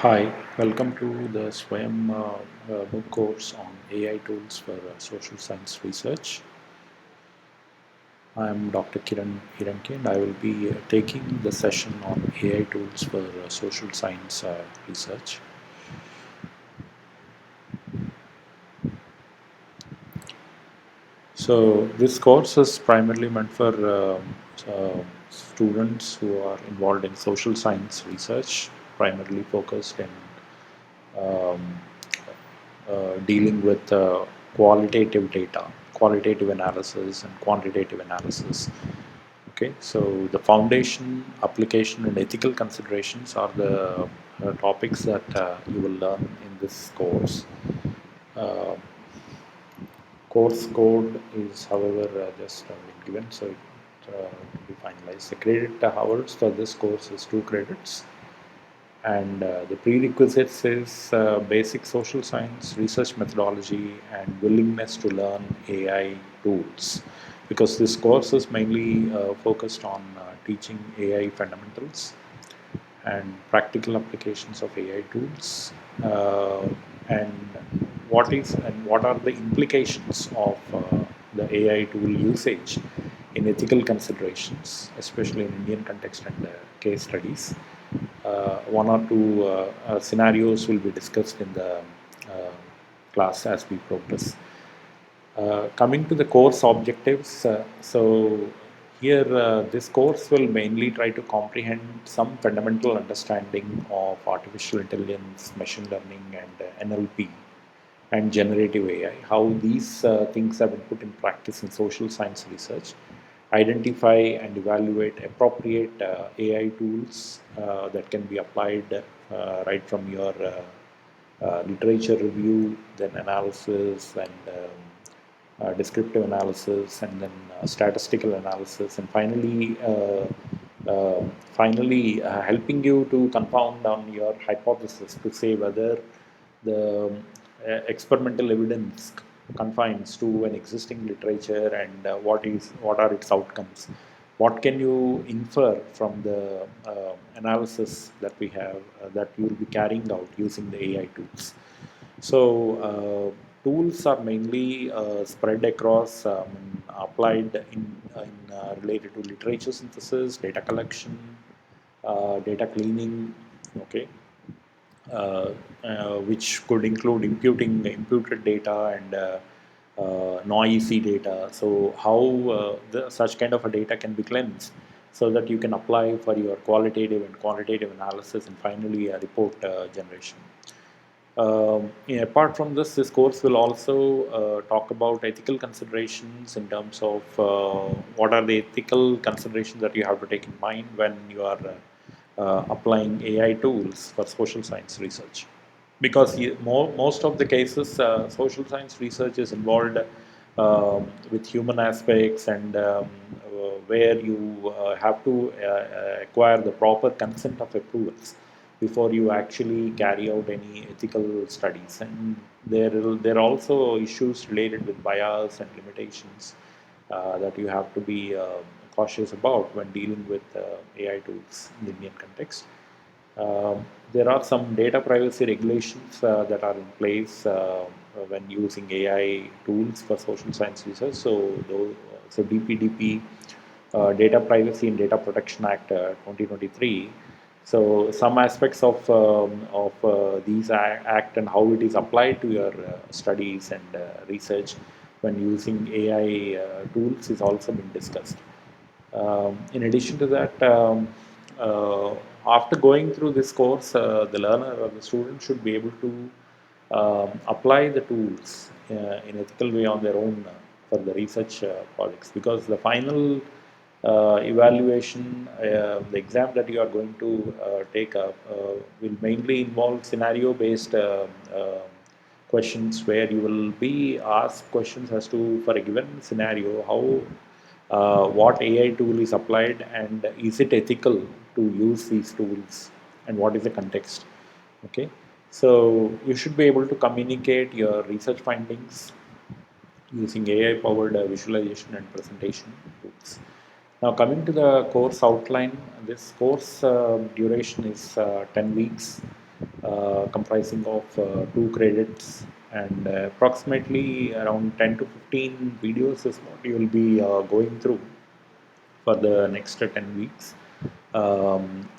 Hi, welcome to the Swayam book course on AI tools for social science research. I am Dr. Kiran Hiranke and I will be taking the session on AI tools for social science research. So, this course is primarily meant for students who are involved in social science research, primarily focused in um, dealing with qualitative data, qualitative analysis, and quantitative analysis. Okay, so the foundation, application, and ethical considerations are the topics that you will learn in this course. Uh, Course code is, however, just been given, so it to be finalized. The credit hours for this course is 2 credits, and the prerequisites is basic social science, research methodology, and willingness to learn AI tools. Because this course is mainly focused on teaching AI fundamentals and practical applications of AI tools, and what are the implications of the AI tool usage in ethical considerations, especially in Indian context and case studies. One or two scenarios will be discussed in the uh, class as we progress. Coming to the course objectives, so here this course will mainly try to comprehend some fundamental understanding of artificial intelligence, machine learning, and NLP and generative AI, how these things have been put in practice in social science research, identify and evaluate appropriate AI tools that can be applied right from your literature review, then analysis, and descriptive analysis, and then statistical analysis, and finally helping you to confound on your hypothesis to say whether the experimental evidence confines to an existing literature, and what are its outcomes, what can you infer from the analysis that we have that you will be carrying out using the AI tools. So, tools are mainly spread across, applied in related to literature synthesis, data collection, data cleaning, okay, uh, which could include imputing imputed data and noisy data. So, how such kind of a data can be cleansed so that you can apply for your qualitative and quantitative analysis and finally a report generation. Yeah, apart from this, this course will also talk about ethical considerations in terms of what are the ethical considerations that you have to take in mind when you are applying AI tools for social science research. Because most of the cases, social science research is involved with human aspects, and where you have to acquire the proper consent of approvals before you actually carry out any ethical studies. And there are also issues related with bias and limitations that you have to be cautious about when dealing with AI tools in the Indian context. There are some data privacy regulations that are in place when using AI tools for social science research. So DPDP, Data Privacy and Data Protection Act 2023. So some aspects of these act and how it is applied to your studies and research when using AI tools is also been discussed. In addition to that, uh, after going through this course, the learner or the student should be able to apply the tools in ethical way on their own for the research projects, because the final evaluation, the exam that you are going to take up will mainly involve scenario based questions, where you will be asked questions as to, for a given scenario, how what AI tool is applied, and is it ethical to use these tools, and what is the context. Okay, so you should be able to communicate your research findings using AI powered visualization and presentation tools. Now, coming to the course outline, this course duration is 10 weeks, comprising of 2 credits, and approximately around 10 to 15 videos is what you will be going through for the next 10 weeks.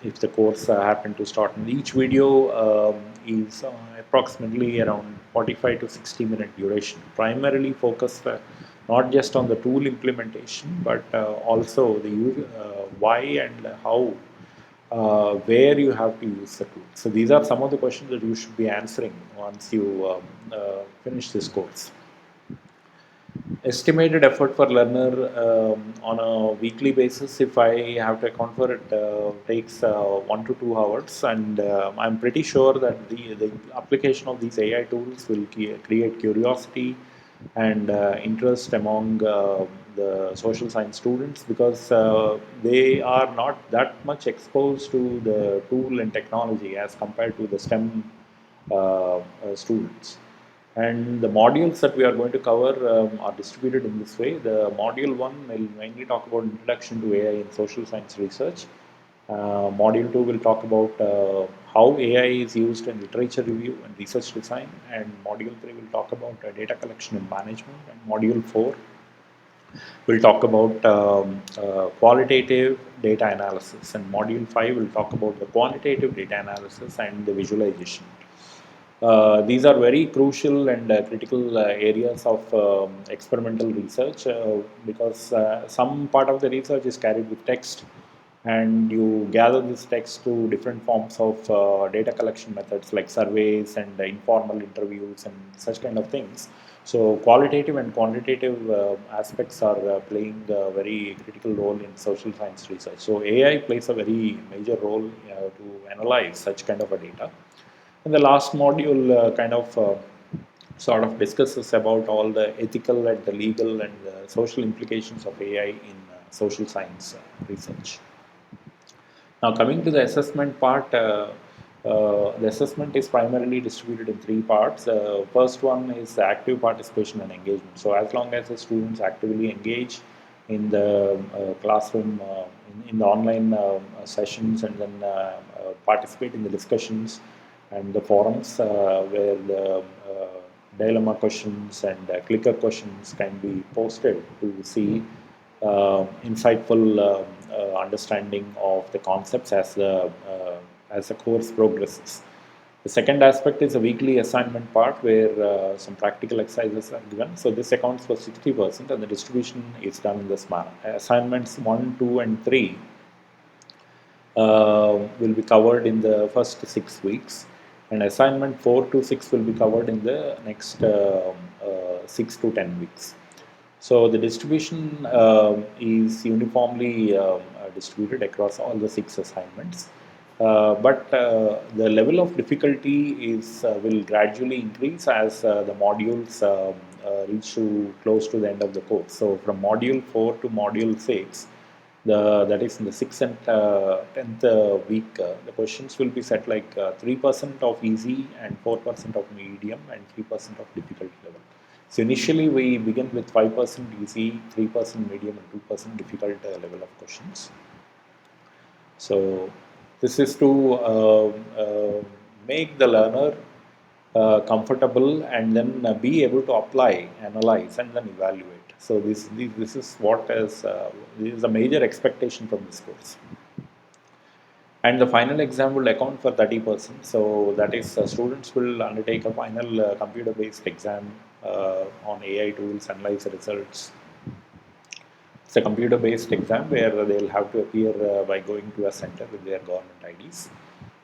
If the course happen to start, and each video is approximately around 45 to 60-minute duration, primarily focused not just on the tool implementation, but also the why and how, where you have to use the tool. So these are some of the questions that you should be answering once you finish this course. Estimated effort for learner on a weekly basis, if I have to account for it, takes 1 to 2 hours, and I'm pretty sure that the application of these AI tools will create curiosity and interest among the social science students, because they are not that much exposed to the tool and technology as compared to the STEM students. And the modules that we are going to cover are distributed in this way. The module 1 will mainly talk about introduction to AI in social science research. Module 2 will talk about how AI is used in literature review and research design. And module 3 will talk about data collection and management. And module 4 will talk about qualitative data analysis. And module 5 will talk about the quantitative data analysis and the visualization. These are very crucial and critical areas of experimental research, because some part of the research is carried with text, and you gather this text through different forms of data collection methods like surveys and informal interviews and such kind of things. So qualitative and quantitative aspects are playing a very critical role in social science research. So AI plays a very major role to analyze such kind of a data. And the last module sort of discusses about all the ethical and the legal and the social implications of AI in social science research. Now, coming to the assessment part, the assessment is primarily distributed in 3 parts. First one is active participation and engagement. So, as long as the students actively engage in the classroom, in the online sessions, and then participate in the discussions and the forums where the dilemma questions and clicker questions can be posted to see insightful understanding of the concepts as the course progresses. The second aspect is a weekly assignment part where some practical exercises are given. So this accounts for 60%, and the distribution is done in this manner. Assignments 1, 2, and 3 will be covered in the first 6 weeks, and assignment 4 to 6 will be covered in the next 6 to 10 weeks. So the distribution is uniformly distributed across all the 6 assignments. But the level of difficulty is will gradually increase as the modules reach to close to the end of the course. So from module 4 to module 6, that is in the 6th and 10th week, the questions will be set like 3% of easy and 4% of medium and 3% of difficult level. So initially we begin with 5% easy, 3% medium, and 2% difficult level of questions. So this is to make the learner comfortable, and then be able to apply, analyze, and then evaluate. So this is what is this is a major expectation from this course. And the final exam will account for 30%. So that is, students will undertake a final computer-based exam on AI tools, analyze the results. It's a computer-based exam where they'll have to appear by going to a center with their government IDs.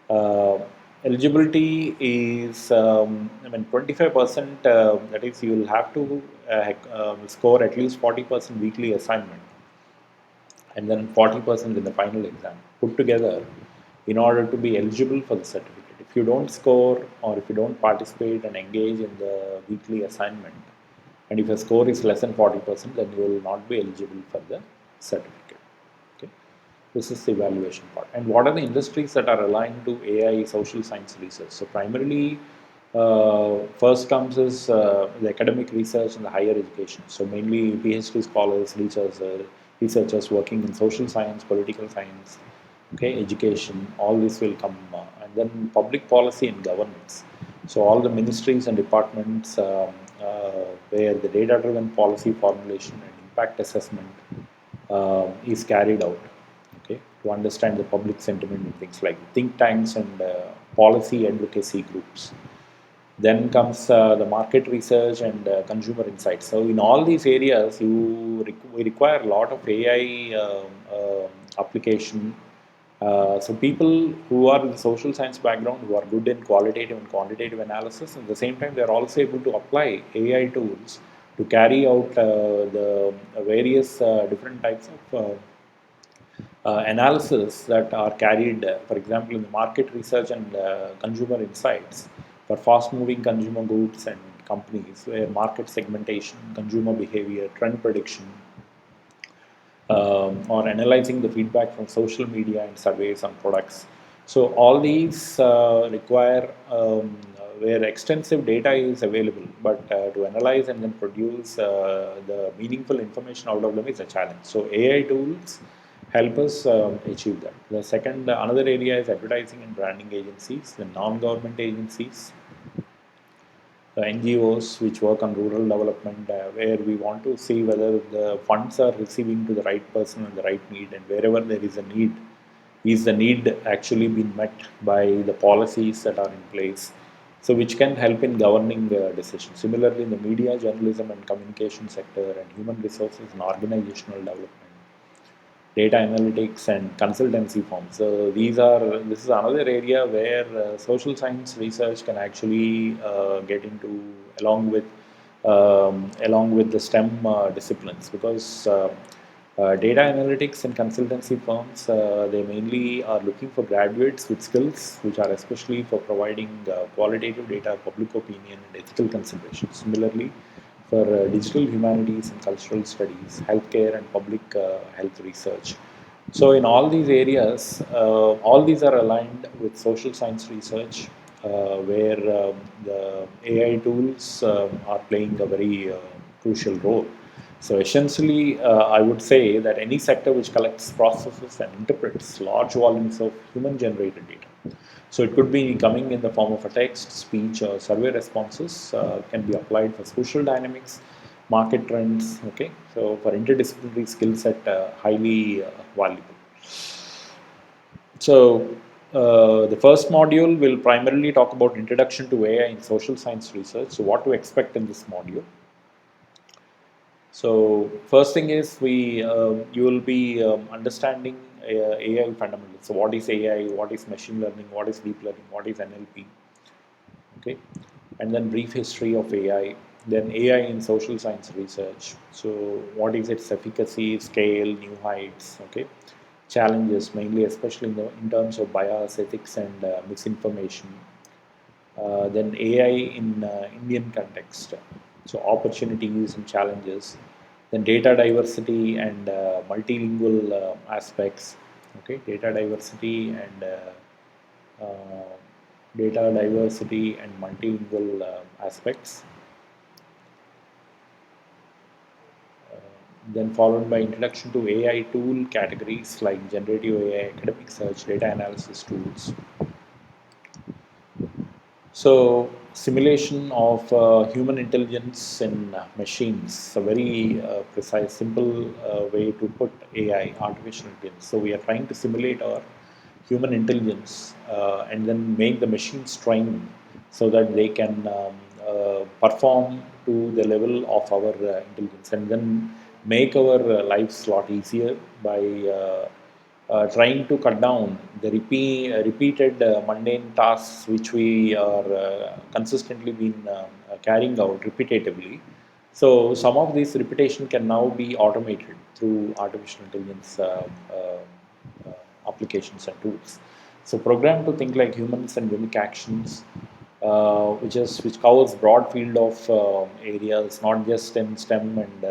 Uh, Eligibility is, 25%. That is, you will have to score at least 40% weekly assignment, and then 40% in the final exam put together in order to be eligible for the certificate. If you don't score, or if you don't participate and engage in the weekly assignment, and if your score is less than 40%, then you will not be eligible for the certificate. Okay. This is the evaluation part. And what are the industries that are aligned to AI social science research? So primarily, first comes is the academic research and the higher education. So mainly PhD scholars, researchers working in social science, political science, okay, education. All this will come, and Then public policy and governance. So all the ministries and departments where the data-driven policy formulation and impact assessment is carried out, okay, to understand the public sentiment and things like think tanks and policy advocacy groups. Then comes the market research and consumer insights. So in all these areas, we require a lot of AI application. So people who are in the social science background, who are good in qualitative and quantitative analysis, at the same time, they are also able to apply AI tools to carry out the various different types of analysis that are carried, for example, in the market research and consumer insights for fast-moving consumer goods and companies, where market segmentation, consumer behavior, trend prediction, or analyzing the feedback from social media and surveys on products. So all these require where extensive data is available, but to analyze and then produce the meaningful information out of them is a challenge. So AI tools help us achieve that. The second, another area is advertising and branding agencies, the non-government agencies, the NGOs which work on rural development, where we want to see whether the funds are receiving to the right person and the right need, and wherever there is the need actually being met by the policies that are in place, so which can help in governing decisions. Similarly, in the media, journalism, and communication sector, and human resources and organizational development, data analytics and consultancy firms. So this is another area where social science research can actually get into along with the STEM disciplines, because data analytics and consultancy firms, they mainly are looking for graduates with skills which are especially for providing qualitative data, public opinion, and ethical considerations. Similarly, for digital humanities and cultural studies, healthcare and public health research. So in all these areas, all these are aligned with social science research, where the AI tools are playing a very crucial role. So essentially, I would say that any sector which collects, processes, and interprets large volumes of human-generated data. So it could be coming in the form of a text, speech, or survey responses, can be applied for social dynamics, market trends. Okay, so for interdisciplinary skill set, highly valuable. So the first module will primarily talk about introduction to AI in social science research. So what to expect in this module? So first thing is you will be understanding AI fundamentals. So what is AI? What is machine learning? What is deep learning? What is NLP? Okay, and then brief history of AI. Then AI in social science research. So what is its efficacy, scale, new heights? Okay, challenges mainly, especially in terms of bias, ethics, and misinformation. Then AI in Indian context, so opportunities and challenges. Then data diversity and multilingual aspects. Okay, uh, data diversity and multilingual aspects. Then followed by introduction to AI tool categories like generative AI, academic search, data analysis tools. So, simulation of human intelligence in machines, a very precise, simple way to put AI, artificial intelligence. So, we are trying to simulate our human intelligence and then make the machines train so that they can perform to the level of our intelligence, and then make our lives a lot easier by trying to cut down the repeated mundane tasks which we are consistently been carrying out repetitively. So some of this repetition can now be automated through artificial intelligence applications and tools. So program to think like humans and mimic actions, which covers broad field of areas, not just in STEM and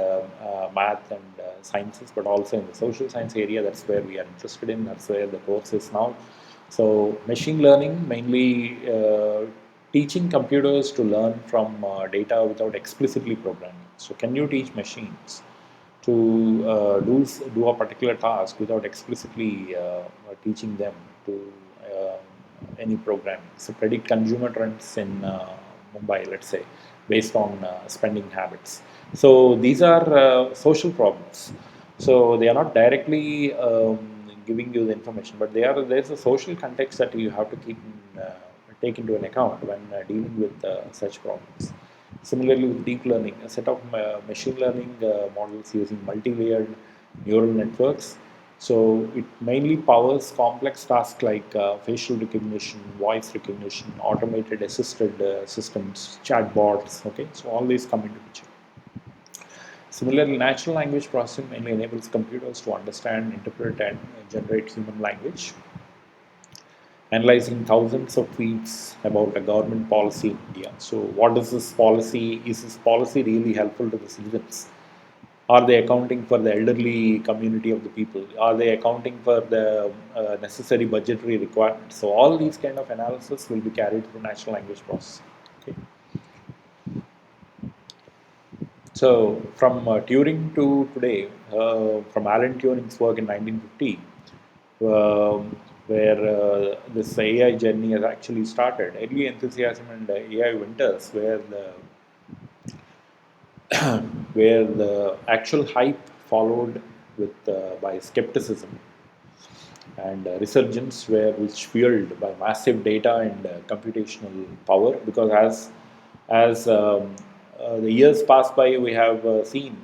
math and sciences, but also in the social science area. That's where we are interested in. That's where the course is now. So machine learning, mainly teaching computers to learn from data without explicitly programming. So can you teach machines to do a particular task without explicitly teaching them to any programming. So predict consumer trends in Mumbai, let's say, based on spending habits. So these are social problems. So they are not directly giving you the information, but there's a social context that you have to take into an account when dealing with such problems. Similarly, with deep learning, a set of machine learning models using multi-layered neural networks. So it mainly powers complex tasks like facial recognition, voice recognition, automated assisted systems, chatbots. Okay, so all these come into picture. Similarly, natural language processing mainly enables computers to understand, interpret, and generate human language, analyzing thousands of tweets about a government policy in India. So, what is this policy? Is this policy really helpful to the citizens? Are they accounting for the elderly community of the people? Are they accounting for the necessary budgetary requirements? So, all these kind of analysis will be carried through natural language processing. Okay. So, from Turing to today, from Alan Turing's work in 1950, where this AI journey has actually started. Early enthusiasm and AI winters, where the actual hype followed with by skepticism and resurgence, were which fueled by massive data and computational power. Because as the years pass by, we have seen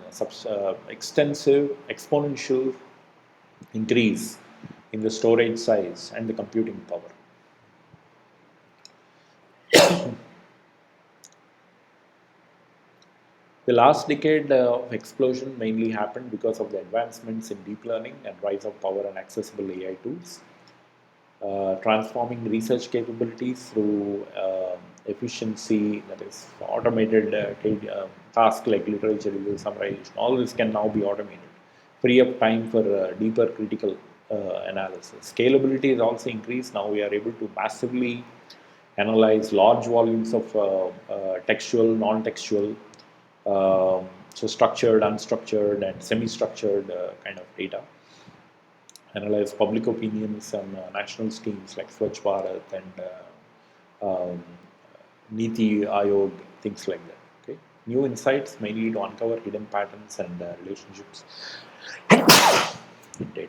extensive exponential increase in the storage size and the computing power. The last decade of explosion mainly happened because of the advancements in deep learning and rise of power and accessible AI tools, transforming research capabilities through efficiency, that is, automated tasks like literature review, summarization. All this can now be automated, free up time for deeper critical analysis. Scalability is also increased. Now we are able to massively analyze large volumes of textual, non-textual, so structured, unstructured, and semi-structured kind of data. Analyze public opinions on national schemes like Swachh Bharat and Niti Ayog, things like that. Okay, new insights mainly to uncover hidden patterns and relationships in data.